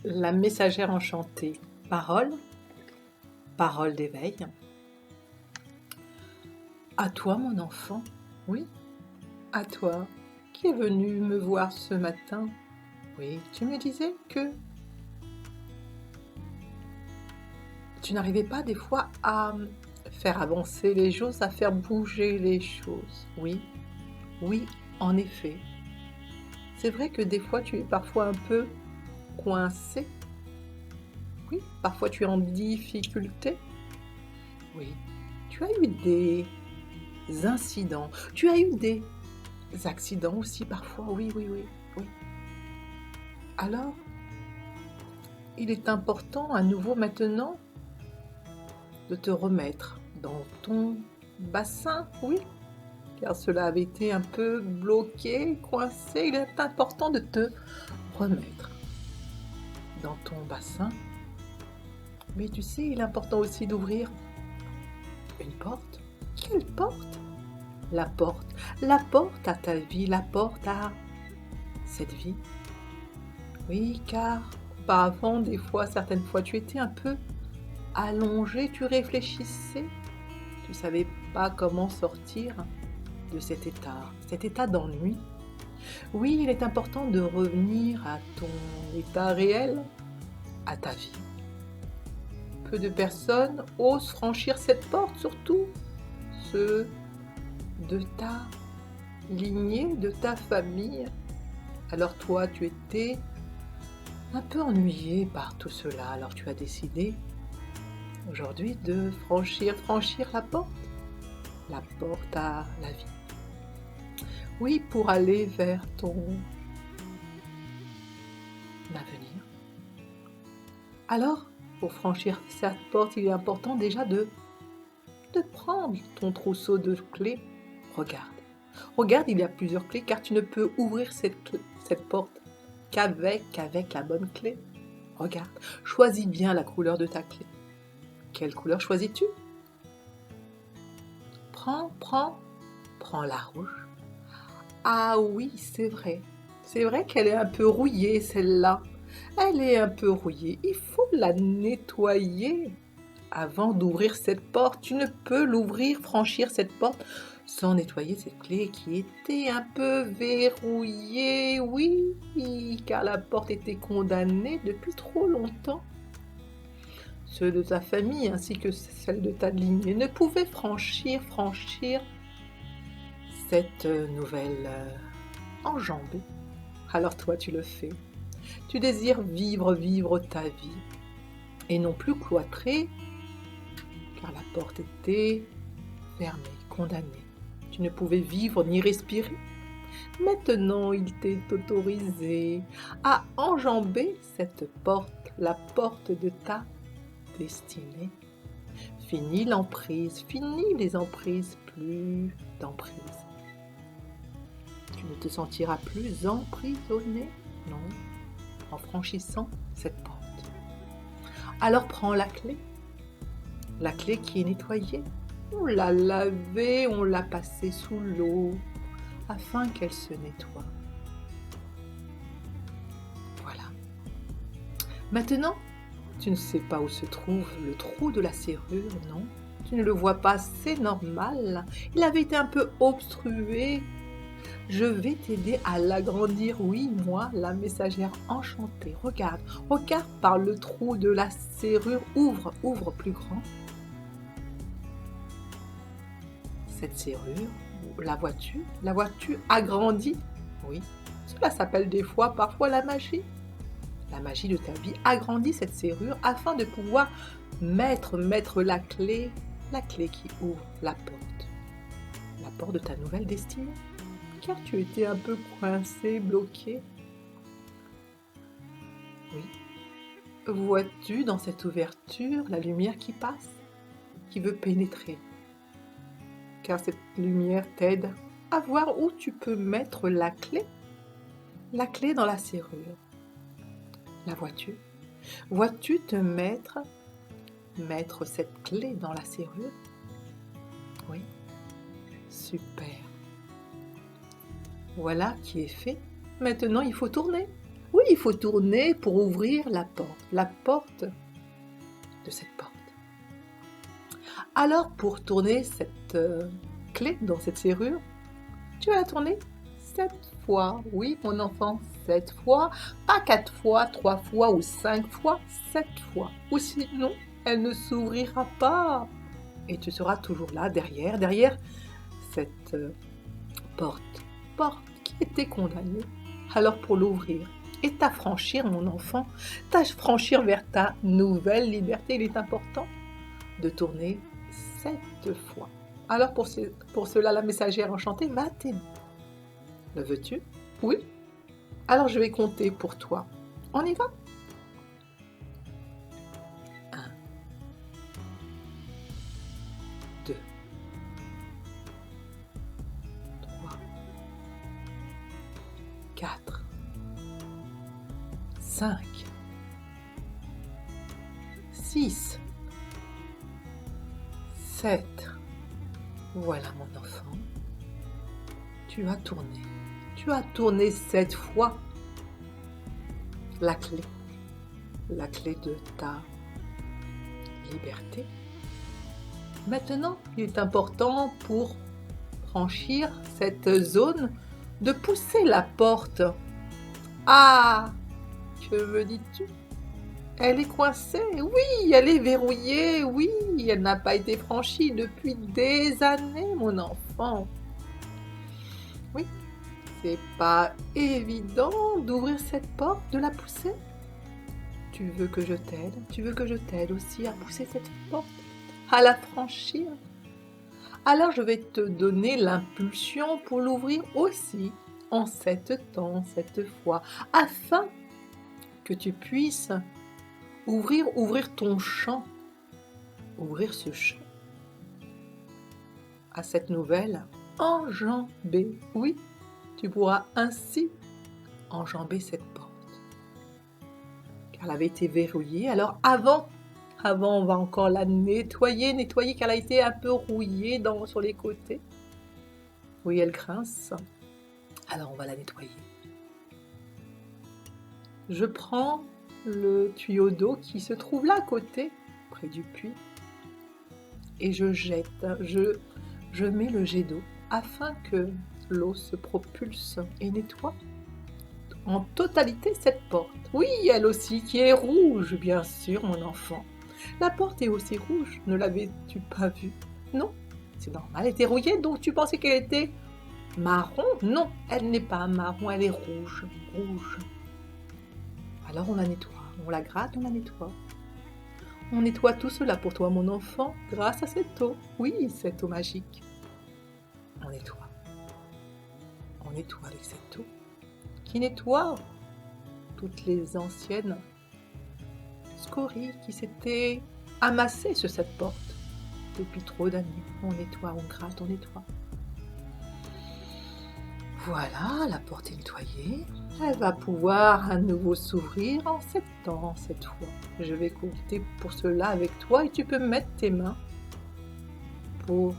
La messagère enchantée. Parole, parole d'éveil. À toi, mon enfant, oui, à toi, qui est venu me voir ce matin. Oui, tu me disais que tu n'arrivais pas des fois à faire avancer les choses, à faire bouger les choses. Oui, oui, en effet. C'est vrai que des fois, tu es parfois un peu coincé. Oui, parfois tu es en difficulté. Oui, tu as eu des incidents. Tu as eu des accidents aussi parfois, oui, oui, oui, oui. Alors, il est important à nouveau maintenant de te remettre dans ton bassin, oui, car cela avait été un peu bloqué, coincé. Il est important de te remettre dans ton bassin. Mais tu sais, il est important aussi d'ouvrir une porte. Quelle porte? La porte à ta vie, la porte à cette vie. Oui, car auparavant, des fois, certaines fois, tu étais un peu allongé, tu réfléchissais, tu ne savais pas comment sortir de cet état d'ennui. Oui, il est important de revenir à ton état réel, à ta vie. Peu de personnes osent franchir cette porte, surtout ceux de ta lignée, de ta famille. Alors toi, tu étais un peu ennuyé par tout cela, alors tu as décidé aujourd'hui de franchir la porte à la vie. Oui, pour aller vers ton avenir. Alors, pour franchir cette porte, il est important déjà de prendre ton trousseau de clés. Regarde, il y a plusieurs clés car tu ne peux ouvrir cette porte qu'avec la bonne clé. Regarde, choisis bien la couleur de ta clé. Quelle couleur choisis-tu? Prends la rouge. Ah oui, c'est vrai qu'elle est un peu rouillée, celle-là. Elle est un peu rouillée, il faut la nettoyer avant d'ouvrir cette porte. Tu ne peux l'ouvrir, franchir cette porte sans nettoyer cette clé qui était un peu verrouillée. Oui, car la porte était condamnée depuis trop longtemps. Ceux de ta famille ainsi que celle de ta lignée ne pouvaient franchir cette nouvelle enjambée. Alors toi, tu le fais. Tu désires vivre ta vie et non plus cloîtrée, car la porte était fermée, condamnée. Tu ne pouvais vivre ni respirer. Maintenant, il t'est autorisé à enjamber cette porte, la porte de ta destinée. Fini l'emprise, fini les emprises, plus d'emprise. Tu ne te sentiras plus emprisonné, non, en franchissant cette porte. Alors prends la clé qui est nettoyée. On l'a lavée, on l'a passée sous l'eau afin qu'elle se nettoie. Voilà. Maintenant, tu ne sais pas où se trouve le trou de la serrure, non? Tu ne le vois pas, c'est normal. Il avait été un peu obstrué. Je vais t'aider à l'agrandir, oui, moi, la messagère enchantée. Regarde par le trou de la serrure, ouvre plus grand. Cette serrure, la vois-tu agrandie? Oui, cela s'appelle parfois la magie. La magie de ta vie agrandit cette serrure afin de pouvoir mettre la clé qui ouvre la porte de ta nouvelle destinée. Car tu étais un peu coincé, bloqué. Oui. Vois-tu dans cette ouverture la lumière qui passe, qui veut pénétrer? Car cette lumière t'aide à voir où tu peux mettre la clé dans la serrure. La vois-tu? Vois-tu te mettre cette clé dans la serrure? Oui, super. Voilà qui est fait. Maintenant, il faut tourner. Oui, il faut tourner pour ouvrir la porte de cette porte. Alors, pour tourner cette clé dans cette serrure, tu vas la tourner 7 fois. Oui, mon enfant, 7 fois. Pas 4 fois, 3 fois ou 5 fois, 7 fois. Ou sinon, elle ne s'ouvrira pas. Et tu seras toujours là, derrière cette porte qui était condamnée. Alors pour l'ouvrir et t'affranchir, mon enfant, t'affranchir vers ta nouvelle liberté, il est important de tourner 7 fois. Alors pour cela, la messagère enchantée va t'aider. Le veux-tu? Oui? Alors je vais compter pour toi. On y va? 1, 2, 3, 4, 5, 6, 7. Voilà mon enfant. Tu as tourné. Tu as tourné 7 fois la clé de ta liberté. Maintenant, il est important pour franchir cette zone de pousser la porte. Ah, que me dis-tu? Elle est coincée, oui, elle est verrouillée, oui, elle n'a pas été franchie depuis des années, mon enfant. Oui, c'est pas évident d'ouvrir cette porte, de la pousser. Tu veux que je t'aide? Tu veux que je t'aide aussi à pousser cette porte, à la franchir? Alors je vais te donner l'impulsion pour l'ouvrir aussi en 7 temps, 7 fois, afin que tu puisses ouvrir ton champ, ouvrir ce champ à cette nouvelle enjambée. Oui, tu pourras ainsi enjamber cette porte. Car elle avait été verrouillée. Alors avant, on va encore la nettoyer car elle a été un peu rouillée sur les côtés. Oui, elle grince. Alors on va la nettoyer. Je prends le tuyau d'eau qui se trouve là à côté, près du puits, et je jette, je mets le jet d'eau afin que l'eau se propulse et nettoie en totalité cette porte. Oui, elle aussi qui est rouge, bien sûr, mon enfant. La porte est aussi rouge, ne l'avais-tu pas vue? Non, c'est normal, elle était rouillée, donc tu pensais qu'elle était marron? Non, elle n'est pas marron, elle est rouge. Alors on la nettoie, on la gratte, on la nettoie. On nettoie tout cela pour toi, mon enfant, grâce à cette eau. Oui, cette eau magique. On nettoie. On nettoie avec cette eau qui nettoie toutes les anciennes scories qui s'étaient amassées sur cette porte depuis trop d'années. On nettoie, on gratte, on nettoie. Voilà, la porte est nettoyée. Elle va pouvoir à nouveau s'ouvrir en 7 temps cette fois. Je vais compter pour cela avec toi et tu peux mettre tes mains pour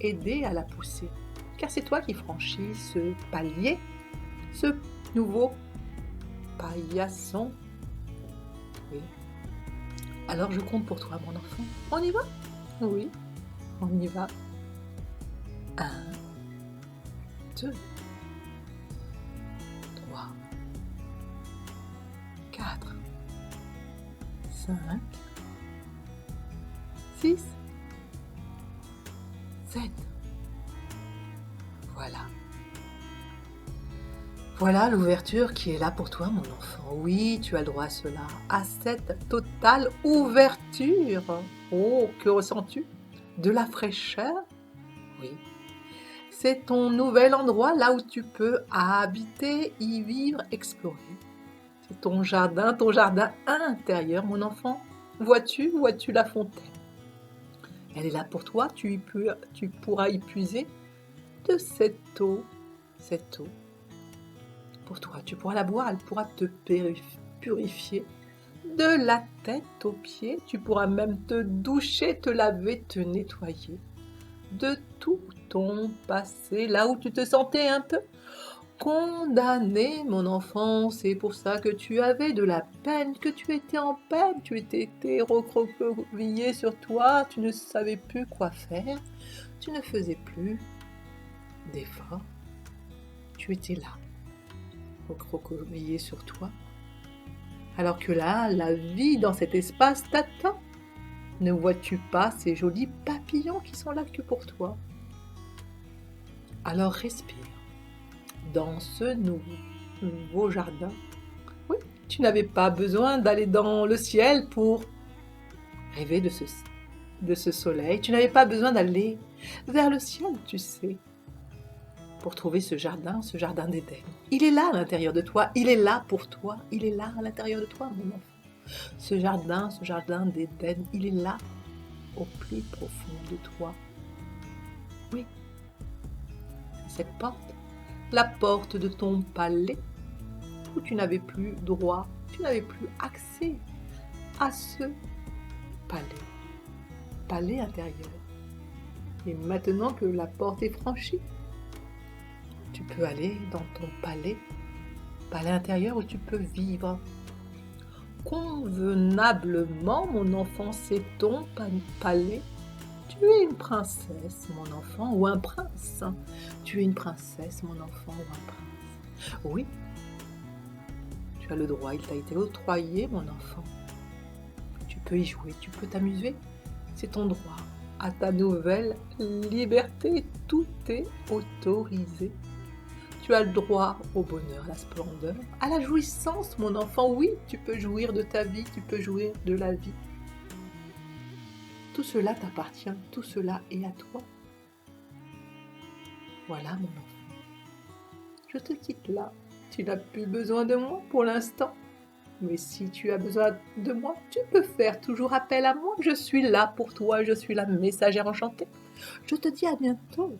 aider à la pousser. Car c'est toi qui franchis ce palier, ce nouveau paillasson. Oui. Alors je compte pour toi, mon enfant. On y va? Oui, on y va. 1, 2, 3, 4, 5, 6, 7. Voilà. Voilà l'ouverture qui est là pour toi, mon enfant. Oui, tu as le droit à cela, à cette totale ouverture. Oh, que ressens-tu? De la fraîcheur? Oui. C'est ton nouvel endroit, là où tu peux habiter, y vivre, explorer. C'est ton jardin intérieur, mon enfant. Vois-tu la fontaine? Elle est là pour toi, tu pourras y puiser de cette eau. Pour toi, tu pourras la boire, elle pourra te purifier de la tête aux pieds. Tu pourras même te doucher, te laver, te nettoyer de tout ton passé, là où tu te sentais un peu condamné, mon enfant. C'est pour ça que tu avais de la peine, que tu étais en peine, tu étais recroquevillé sur toi, tu ne savais plus quoi faire, tu ne faisais plus d'efforts. Tu étais là, recroquevillé sur toi. Alors que là, la vie dans cet espace t'attend. Ne vois-tu pas ces jolis papillons qui sont là que pour toi? Alors respire dans ce nouveau jardin. Oui, tu n'avais pas besoin d'aller dans le ciel pour rêver de ce soleil. Tu n'avais pas besoin d'aller vers le ciel, tu sais, pour trouver ce jardin d'Éden. Il est là à l'intérieur de toi, il est là pour toi, il est là à l'intérieur de toi, mon enfant. Ce jardin d'Éden, il est là, au plus profond de toi. Oui, cette porte, la porte de ton palais, où tu n'avais plus droit, tu n'avais plus accès à ce palais intérieur. Et maintenant que la porte est franchie, tu peux aller dans ton palais intérieur où tu peux vivre convenablement, mon enfant, c'est ton palais. Tu es une princesse, mon enfant, ou un prince. Tu es une princesse, mon enfant, ou un prince. Oui, tu as le droit, il t'a été octroyé, mon enfant. Tu peux y jouer, tu peux t'amuser. C'est ton droit. À ta nouvelle liberté, tout est autorisé. Tu as le droit au bonheur, à la splendeur, à la jouissance, mon enfant. Oui, tu peux jouir de ta vie, tu peux jouir de la vie. Tout cela t'appartient, tout cela est à toi. Voilà, mon enfant. Je te quitte là. Tu n'as plus besoin de moi pour l'instant. Mais si tu as besoin de moi, tu peux faire toujours appel à moi. Je suis là pour toi, je suis la messagère enchantée. Je te dis à bientôt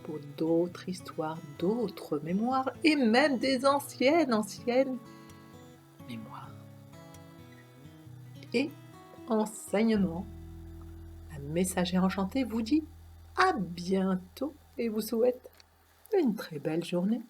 pour d'autres histoires, d'autres mémoires et même des anciennes mémoires. Et enseignement, la messagère enchantée vous dit à bientôt et vous souhaite une très belle journée.